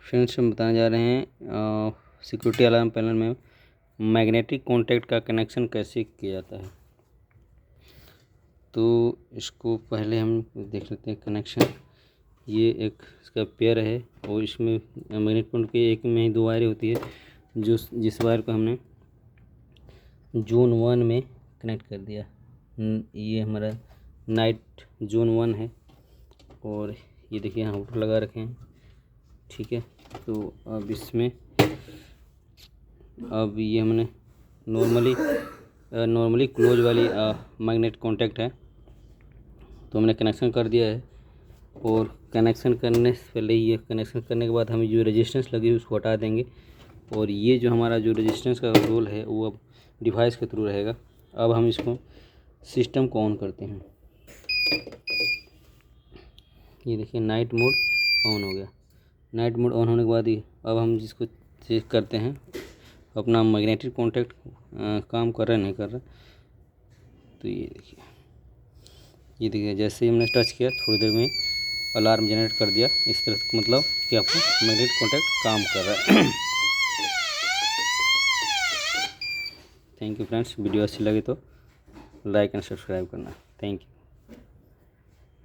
Friends हम बताने जा रहे हैं सिक्योरिटी अलार्म पैनल में मैग्नेटिक कॉन्टैक्ट का कनेक्शन कैसे किया जाता है। तो इसको पहले हम देख लेते हैं कनेक्शन। ये एक इसका पेयर है और इसमें मैग्नेटिक कॉन्टैक्ट के एक में ही दो वायर होती है, जिस वायर को हमने जून 1 में कनेक्ट कर दिया। ये हमारा नाइट जून 1 है और ये देखिए यहाँ आउटर लगा रखे हैं, ठीक है। तो अब इसमें अब ये हमने नॉर्मली क्लोज वाली मैग्नेट कॉन्टैक्ट है, तो हमने कनेक्शन कर दिया है। और कनेक्शन करने से पहले ये कनेक्शन करने के बाद हम जो रेजिस्टेंस लगी है उसको हटा देंगे और ये जो हमारा जो रेजिस्टेंस का रोल है वो अब डिवाइस के थ्रू रहेगा। अब हम इसको सिस्टम को ऑन करते हैं। ये देखिए नाइट मोड ऑन हो गया। नाइट मोड ऑन होने के बाद ही अब हम जिसको चेक करते हैं अपना मैग्नेटिक कॉन्टैक्ट काम कर रहा है नहीं कर रहा। तो ये देखिए जैसे ही हमने टच किया थोड़ी देर में अलार्म जनरेट कर दिया। इस तरह का मतलब कि आपका मैग्नेटिक कॉन्टैक्ट काम कर रहा है। थैंक यू फ्रेंड्स, वीडियो अच्छी लगी तो लाइक एंड सब्सक्राइब करना। Thank you.